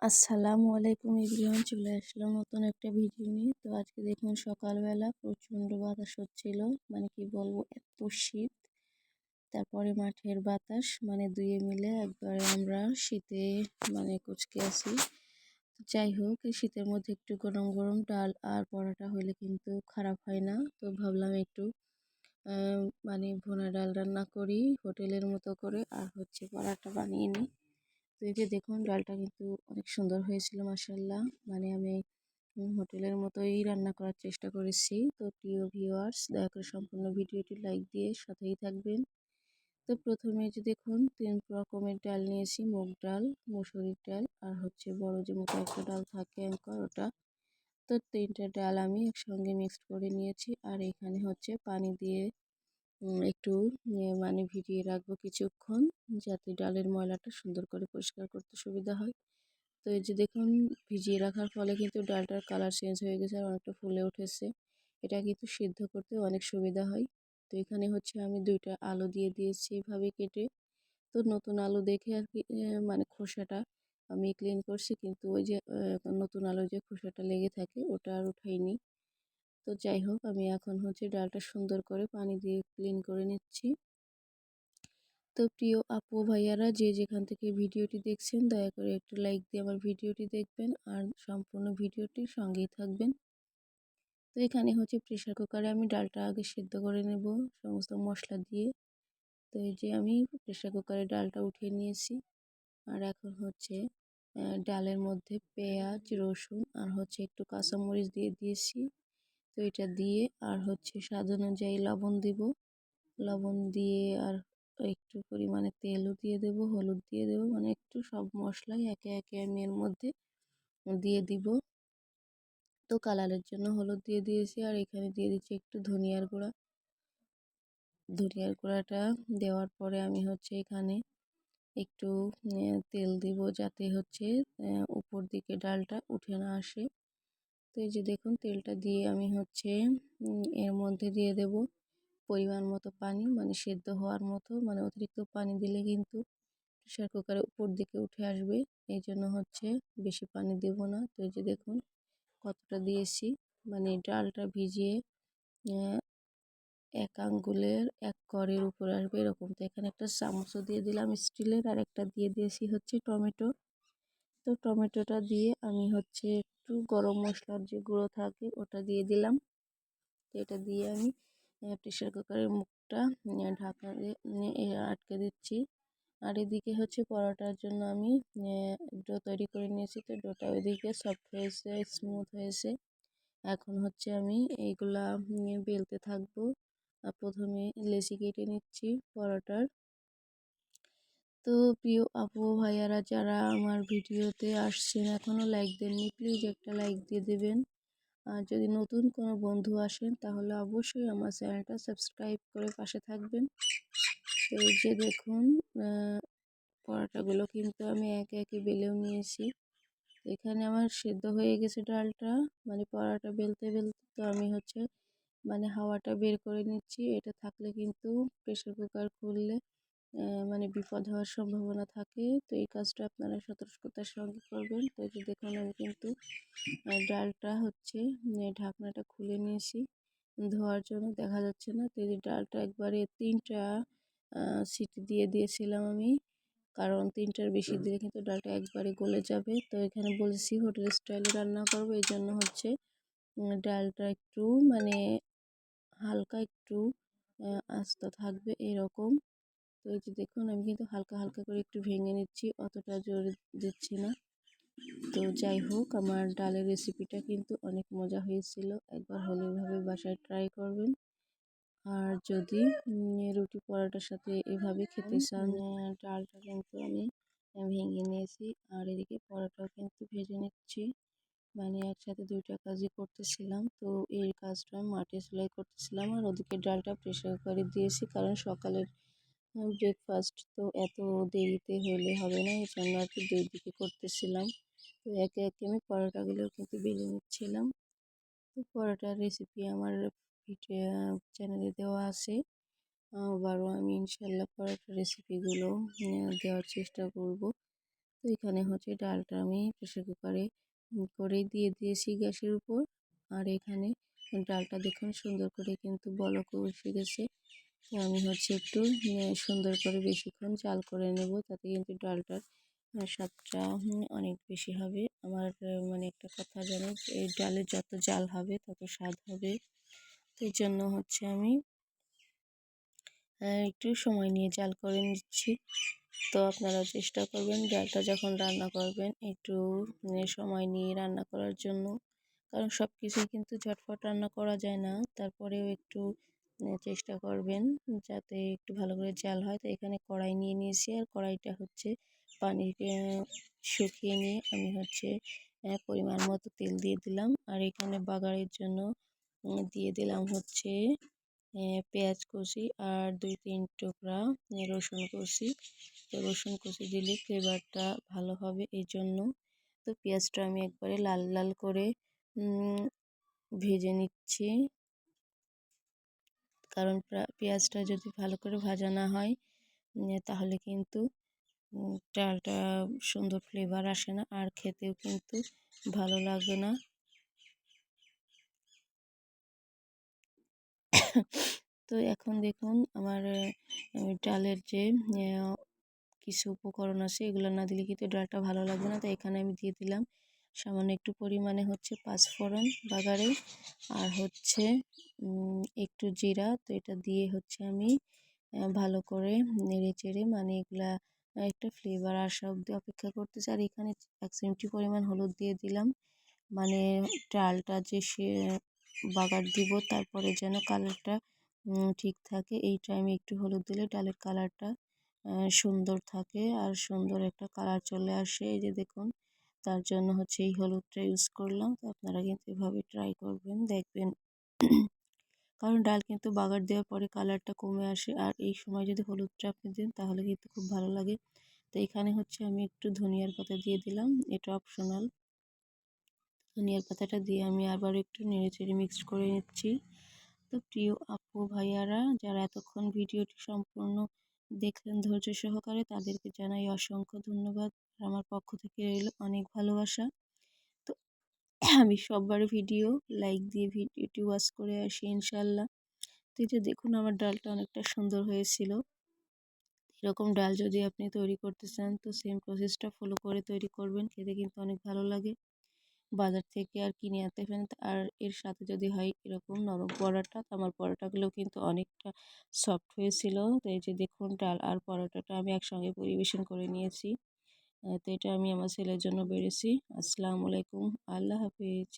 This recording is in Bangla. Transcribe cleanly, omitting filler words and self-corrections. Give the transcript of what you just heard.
আসসালামু আলাইকুম এভরিওয়ান, চলে আসলাম নতুন একটা ভিডিও নিয়ে। তো আজকে দেখুন সকালবেলা প্রচণ্ড বাতাস হচ্ছিল, মানে কি বলবো, এত শীত। তারপরে মাঠের বাতাস, মানে দুয়ে মিলে একবারে আমরা শীতে মানে কুচকে আছি। যাই হোক, এই শীতের মধ্যে একটু গরম গরম ডাল আর পরোটা হলে কিন্তু খারাপ হয় না। তো ভাবলাম একটু মানে ভুনা ডাল রান্না করি হোটেলের মতো করে, আর হচ্ছে পরোটা বানিয়ে নিই। তো এই যে দেখুন, ডালটা কিন্তু অনেক সুন্দর হয়েছিল মাশাআল্লাহ। মানে আমি হোটেলের মতোই রান্না করার চেষ্টা করেছি। তো প্রিয় ভিউয়ার্স, দয়া করে সম্পূর্ণ ভিডিওটি লাইক দিয়ে সাথেই থাকবেন। তো প্রথমে যে দেখুন 3 রকমের ডাল নিয়েছি, মুগ ডাল, মসুরির ডাল, আর হচ্ছে বড় যে মোটা একটা ডাল থাকে অ্যাঙ্কর, ওটা। তো 3টা ডাল আমি একসঙ্গে মিক্সড করে নিয়েছি, আর এখানে হচ্ছে পানি দিয়ে একটু মানে ভিজিয়ে রাখবো কিছুক্ষণ, যাতে ডালের ময়লাটা সুন্দর করে পরিষ্কার করতে সুবিধা হয়। তো এই যে দেখুন, ভিজিয়ে রাখার ফলে কিন্তু ডালটার কালার চেঞ্জ হয়ে গেছে আর অনেকটা ফুলে উঠেছে। এটা কিন্তু সিদ্ধ করতে অনেক সুবিধা হয়। তো এখানে হচ্ছে আমি 2টা আলু দিয়ে দিয়েছি এভাবে কেটে। তো নতুন আলু দেখে আর কি মানে খোসাটা আমি ক্লিন করছি, কিন্তু ওই যে নতুন আলুর যে খোসাটা লেগে থাকে ওটা আর উঠাইনি। তো যাই হোক, আমি এখন হচ্ছে ডালটা সুন্দর করে পানি দিয়ে ক্লিন করে নিচ্ছি। তো প্রিয় আপু ভাইয়ারা, যে যেখান থেকে ভিডিওটি দেখছেন, দয়া করে একটু লাইক দিয়ে আমার ভিডিওটি দেখবেন আর সম্পূর্ণ ভিডিওটির সঙ্গেই থাকবেন। তো এখানে হচ্ছে প্রেশার কুকারে আমি ডালটা আগে সিদ্ধ করে নেব সমস্ত মশলা দিয়ে। তো এই যে আমি প্রেশার কুকারে ডালটা উঠিয়ে নিয়েছি, আর এখন হচ্ছে ডালের মধ্যে পেঁয়াজ, রসুন আর হচ্ছে একটু কাঁচামরিচ দিয়ে দিয়েছি। তো এটা দিয়ে আর হচ্ছে স্বাদ অনুযায়ী লবণ দিব, লবণ দিয়ে আর একটু পরিমাণে তেলও দিয়ে দেব, হলুদ দিয়ে দেব, মানে একটু সব মশলাই একে একে আমি এর মধ্যে দিয়ে দিব। তো কালারের জন্য হলুদ দিয়ে দিয়েছি, আর এখানে দিয়ে দিচ্ছি একটু ধনিয়ার গুঁড়া। ধনিয়ার গুঁড়াটা দেওয়ার পরে আমি হচ্ছে এখানে একটু তেল দিব, যাতে হচ্ছে উপর দিকে ডালটা উঠে না আসে। তো এই যে দেখুন, তেলটা দিয়ে আমি হচ্ছে এর মধ্যে দিয়ে দেব পরিমাণ মতো পানি, মানে সেদ্ধ হওয়ার মতো। মানে অতিরিক্ত পানি দিলে কিন্তু প্রেশার কুকারের উপর দিকে উঠে আসবে, এই জন্য হচ্ছে বেশি পানি দেব না। তো এই যে দেখুন কতটা দিয়েছি, মানে ডালটা ভিজিয়ে এক আঙ্গুলের এক করের উপরে আসবে এরকম। তো এখানে একটা চামচও দিয়ে দিলাম স্টিলের, আর একটা দিয়ে দিয়েছি হচ্ছে টমেটো। তো টমেটোটা দিয়ে আমি হচ্ছে একটু গরম মশলার যে গুঁড়ো থাকে ওটা দিয়ে দিলাম। তো এটা দিয়ে আমি প্রেশার কুকারের মুখটা ঢাকা দিয়ে আটকে দিচ্ছি। আর এদিকে হচ্ছে পরোটার জন্য আমি ডো তৈরি করে নিয়েছি। তো ডোটা ওইদিকে সফট হয়েছে, স্মুথ হয়েছে। এখন হচ্ছে আমি এইগুলা বেলতে থাকবো। প্রথমে লেচি কেটে নিচ্ছি পরোটার। তো প্রিয় আপু ভাইয়ারা, যারা আমার ভিডিওতে আসছেন এখনও লাইক দেননি, প্লিজ একটা লাইক দিয়ে দেবেন। আর যদি নতুন কোনো বন্ধু আসেন তাহলে অবশ্যই আমার চ্যানেলটা সাবস্ক্রাইব করে পাশে থাকবেন। তো এই যে দেখুন, পরোটাগুলো কিন্তু আমি একে একে বেলেও নিয়েছি। এখানে আমার সেদ্ধ হয়ে গেছে ডালটা, মানে পরোটা বেলতে বেলতে। তো আমি হচ্ছে মানে হাওয়াটা বের করে নিচ্ছি। এটা থাকলে কিন্তু প্রেশার কুকার খুললে মানে বিপদ হওয়ার সম্ভাবনা থাকে। তো এই কাজটা আপনারা সতর্কতার সঙ্গে করবেন। তো এই যে দেখুন, আমি কিন্তু ডালটা হচ্ছে ঢাকনাটা খুলে নিয়েছি ধোয়ার জন্য, দেখা যাচ্ছে না। তো এই যে ডালটা একবারে 3টা সিটি দিয়ে দিয়েছিলাম আমি, কারণ 3টার বেশি দিলে কিন্তু ডালটা একবারে গলে যাবে। তো এখানে বলেছি হোটেল স্টাইলে রান্না করবো, এই জন্য হচ্ছে ডালটা একটু মানে হালকা একটু আস্ত থাকবে এরকম। তো এই যে দেখুন, আমি কিন্তু হালকা হালকা করে একটু ভেঙে নিচ্ছি, অতটা জোরে দিচ্ছি না। তো যাই হোক, আমার ডালের রেসিপিটা কিন্তু অনেক মজা হয়েছিল। একবার হলে এভাবে বাসায় ট্রাই করবেন। আর যদি রুটি পরোটার সাথে এভাবে খেতে চান, ডালটা কিন্তু আমি ভেঙে নিয়েছি, আর এদিকে পরোটাও কিন্তু ভেজে নিচ্ছি। মানে একসাথে 2টা কাজই করতেছিলাম। তো এই কাজটা মাঠে সেলাই করতেছিলাম, আর ওদিকে ডালটা প্রেশার কুকারে দিয়েছি, কারণ সকালের ব্রেকফাস্ট তো এত দেরিতে হলে হবে না, এই জন্য আর কি 2 দিকে করতেছিলাম। তো একে একে আমি পরোটাগুলো কিন্তু বেলে নিচ্ছিলাম। তো পরোটার রেসিপি আমার চ্যানেলে দেওয়া আছে। আবারও আমি ইনশাল্লাহ পরোটার রেসিপিগুলো দেওয়ার চেষ্টা করব। তো এখানে হচ্ছে ডালটা আমি প্রেসার কুকারে করে দিয়ে দিয়েছি গ্যাসের উপর। আর এখানে ডালটা দেখুন সুন্দর করে কিন্তু বলকও এসে গেছে। তো আমি হচ্ছে একটু সুন্দর করে বেশিক্ষণ জাল করে নেব, তাতে কিন্তু ডালটার স্বাদটা অনেক বেশি হবে। আমার মানে একটা কথা জানি, এই ডালে যত জাল হবে তত স্বাদ হবে। তো এই জন্য হচ্ছে আমি একটু সময় নিয়ে জাল করে নিচ্ছি। তো আপনারা চেষ্টা করবেন ডালটা যখন রান্না করবেন একটু সময় নিয়ে রান্না করার জন্য, কারণ সব কিছুই কিন্তু ঝটফট রান্না করা যায় না। তারপরেও একটু চেষ্টা করবেন যাতে একটু ভালো করে জাল হয়। তো এখানে কড়াই নিয়ে নিয়েছি, আর কড়াইটা হচ্ছে পানি শুকিয়ে নিয়ে আমি হচ্ছে পরিমাণ মতো তেল দিয়ে দিলাম। আর এখানে বাগারের জন্য দিয়ে দিলাম হচ্ছে পেঁয়াজ কুচি আর 2-3 টুকরা রসুন কুচি। তো রসুন কুচি দিলে ফ্লেভারটা ভালো হবে এই জন্য। তো পেঁয়াজটা আমি একবারে লাল লাল করে ভেজে নিচ্ছি, কারণ পেঁয়াজটা যদি ভালো করে ভাজা না হয় তাহলে কিন্তু ডালটা সুন্দর ফ্লেভার আসে না, আর খেতেও কিন্তু ভালো লাগবে না। তো এখন দেখুন আমার ডালের যে কিছু উপকরণ আছে এগুলো না দিলে কিন্তু ডালটা ভালো লাগবে না। তো এখানে আমি দিয়ে দিলাম সামান্য একটু পরিমাণে হচ্ছে পাঁচফোড়ন বাগারে, আর হচ্ছে একটু জিরা। তো এটা দিয়ে হচ্ছে আমি ভালো করে নেড়ে চেড়ে মানে এগুলা একটা ফ্লেভার আসা অবধি অপেক্ষা করতেছি। আর এখানে 1 চিমটি পরিমাণ হলুদ দিয়ে দিলাম, মানে ডালটা যে সে বাগার দিব তারপরে যেন কালারটা ঠিক থাকে। এই টাইমে একটু হলুদ দিলে ডালের কালারটা সুন্দর থাকে আর সুন্দর একটা কালার চলে আসে। এই যে দেখুন, তার জন্য হচ্ছে এই হলুদটা ইউজ করলাম। তো আপনারা কিন্তু এভাবে ট্রাই করবেন, দেখবেন। কারণ ডাল কিন্তু বাগার দেওয়ার পরে কালারটা কমে আসে, আর এই সময় যদি হলুদটা আপনি দেন তাহলে কিন্তু খুব ভালো লাগে। তো এখানে হচ্ছে আমি একটু ধনিয়ার পাতা দিয়ে দিলাম, এটা অপশনাল। ধনিয়ার পাতাটা দিয়ে আমি আবার একটু নেড়েচেড়ে মিক্সড করে নিচ্ছি। তো প্রিয় আপু ভাইয়ারা যারা এতক্ষণ ভিডিওটি সম্পূর্ণ দেখলেন ধৈর্য সহকারে, তাদেরকে জানাই অসংখ্য ধন্যবাদ। আমার পক্ষ থেকে রইল অনেক ভালোবাসা। তো আমি সববার ভিডিও লাইক দিয়ে ভিডিওটি ওয়াচ করে আসি ইনশাল্লাহ। তো এই যে দেখুন আমার ডালটা অনেকটা সুন্দর হয়েছিল। এরকম ডাল যদি আপনি তৈরি করতে চান তো সেম প্রসেসটা ফলো করে তৈরি করবেন, খেতে কিন্তু অনেক ভালো লাগে। বাজার থেকে আর কিনে আনতে পারেন। আর এর সাথে যদি হয় এরকম নরম পরোটা, তো আমার পরোটাগুলো কিন্তু অনেকটা সফট হয়েছিল। তো এই যে দেখুন ডাল আর পরোটাটা আমি একসঙ্গে পরিবেশন করে নিয়েছি। তো এটা আমি আমার ছেলের জন্য বেড়েছি। আসসালামু আলাইকুম, আল্লাহ হাফিজ।